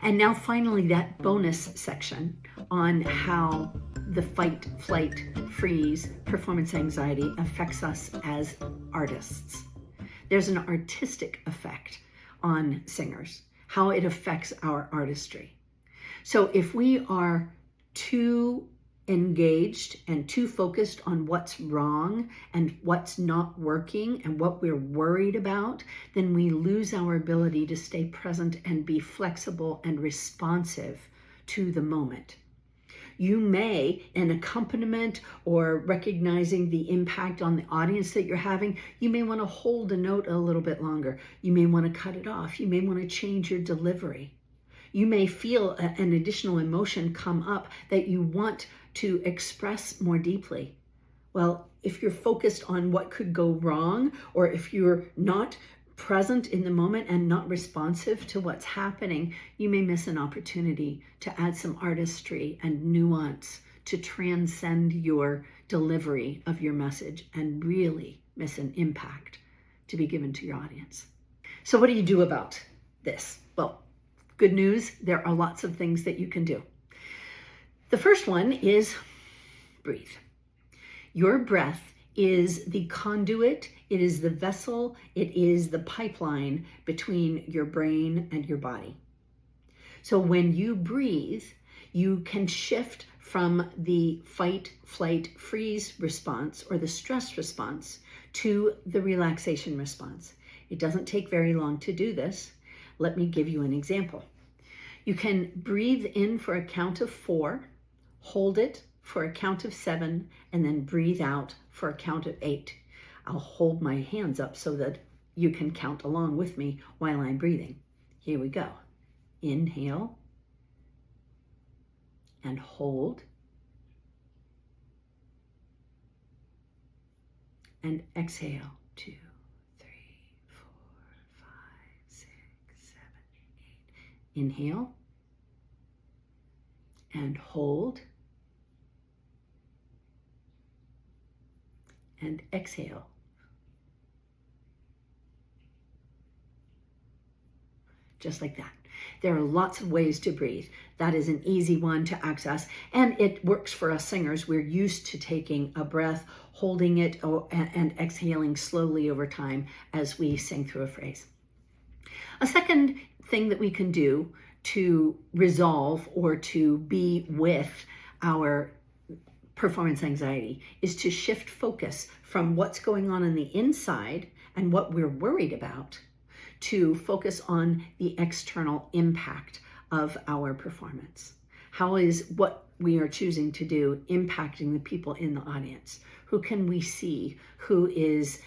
And now finally, that bonus section on how the fight, flight, freeze, performance anxiety affects us as artists. There's an artistic effect on singers, how it affects our artistry. So if we are too engaged and too focused on what's wrong and what's not working and what we're worried about, then we lose our ability to stay present and be flexible and responsive to the moment. You may, in accompaniment or recognizing the impact on the audience that you're having, you may want to hold a note a little bit longer. You may want to cut it off. You may want to change your delivery. You may feel an additional emotion come up that you want to express more deeply. Well, if you're focused on what could go wrong, or if you're not present in the moment and not responsive to what's happening, you may miss an opportunity to add some artistry and nuance to transcend your delivery of your message and really miss an impact to be given to your audience. So what do you do about this? Well, good news, there are lots of things that you can do. The first one is breathe. Your breath is the conduit, it is the vessel, it is the pipeline between your brain and your body. So when you breathe, you can shift from the fight, flight, freeze response or the stress response to the relaxation response. It doesn't take very long to do this. Let me give you an example. You can breathe in for a count of 4, hold it for a count of 7, and then breathe out for a count of 8. I'll hold my hands up so that you can count along with me while I'm breathing. Here we go. Inhale and hold and exhale. 2, 3, 4, 5, 6, 7, 8. Inhale and hold and exhale. Just like that. There are lots of ways to breathe. That is an easy one to access, and it works for us singers. We're used to taking a breath, holding it, and exhaling slowly over time as we sing through a phrase. A second thing that we can do to resolve or to be with our performance anxiety is to shift focus from what's going on the inside and what we're worried about to focus on the external impact of our performance. How is what we are choosing to do impacting the people in the audience? Who can we see who is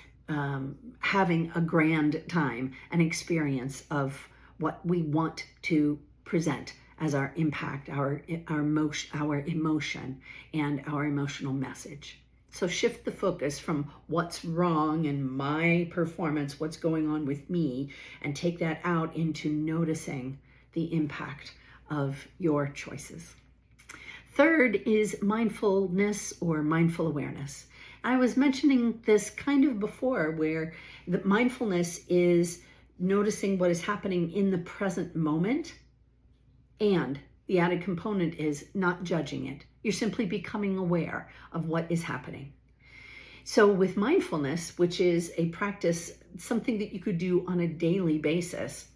having a grand time, an experience of what we want to present as our impact, our emotion, and our emotional message. So shift the focus from what's wrong in my performance, what's going on with me, and take that out into noticing the impact of your choices. Third is mindfulness or mindful awareness. I was mentioning this kind of before, where the mindfulness is noticing what is happening in the present moment, and the added component is not judging it. You're simply becoming aware of what is happening. So with mindfulness, which is a practice, something that you could do on a daily basis,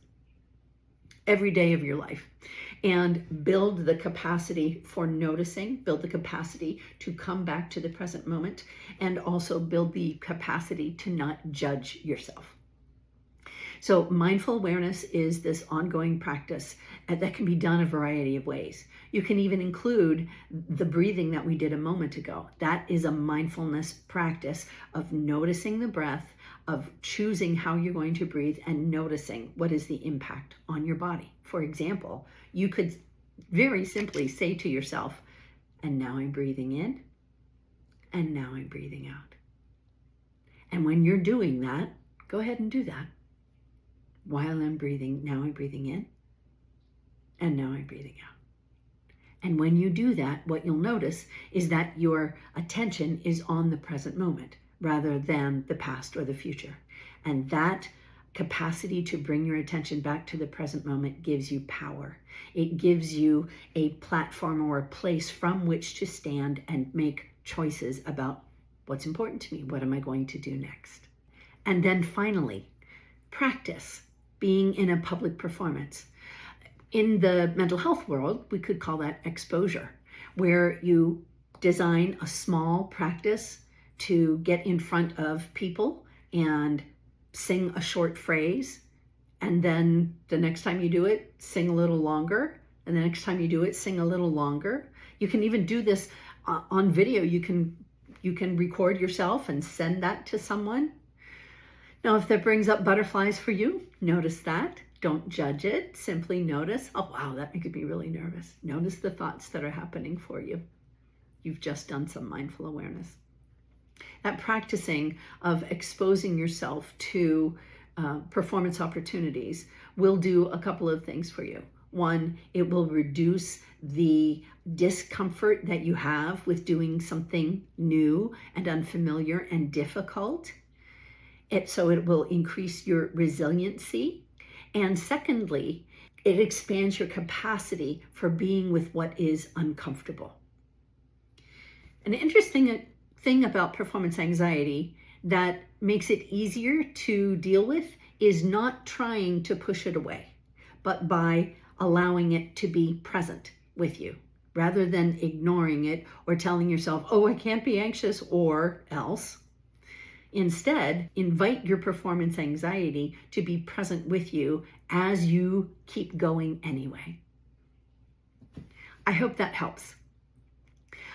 every day of your life, and build the capacity for noticing, build the capacity to come back to the present moment, and also build the capacity to not judge yourself. So mindful awareness is this ongoing practice that can be done a variety of ways. You can even include the breathing that we did a moment ago. That is a mindfulness practice of noticing the breath, of choosing how you're going to breathe, and noticing what is the impact on your body. For example, you could very simply say to yourself, and now I'm breathing in, and now I'm breathing out. And when you're doing that, go ahead and do that. While I'm breathing, now I'm breathing in, and now I'm breathing out. And when you do that, what you'll notice is that your attention is on the present moment rather than the past or the future. And that capacity to bring your attention back to the present moment gives you power. It gives you a platform or a place from which to stand and make choices about what's important to me. What am I going to do next? And then finally, practice being in a public performance. In the mental health world, we could call that exposure, where you design a small practice to get in front of people and sing a short phrase, and then the next time you do it, sing a little longer, and the next time you do it, sing a little longer. You can even do this on video. You can record yourself and send that to someone. Now, if that brings up butterflies for you, notice that. Don't judge it. Simply notice, oh wow, that makes me really nervous. Notice the thoughts that are happening for you. You've just done some mindful awareness. That practicing of exposing yourself to performance opportunities will do a couple of things for you. One, it will reduce the discomfort that you have with doing something new and unfamiliar and difficult. So it will increase your resiliency. And secondly, it expands your capacity for being with what is uncomfortable. An interesting thing about performance anxiety that makes it easier to deal with is not trying to push it away, but by allowing it to be present with you, rather than ignoring it or telling yourself, oh, I can't be anxious or else. Instead, invite your performance anxiety to be present with you as you keep going anyway. I hope that helps.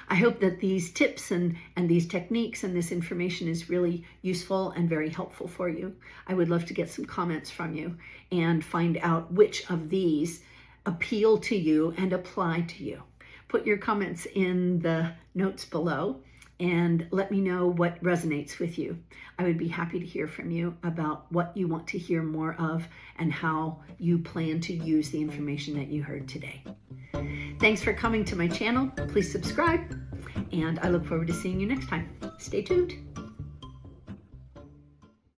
I hope that these tips and these techniques and this information is really useful and very helpful for you. I would love to get some comments from you and find out which of these appeal to you and apply to you. Put your comments in the notes below and let me know what resonates with you. I would be happy to hear from you about what you want to hear more of and how you plan to use the information that you heard today. Thanks for coming to my channel. Please subscribe, and I look forward to seeing you next time. Stay tuned.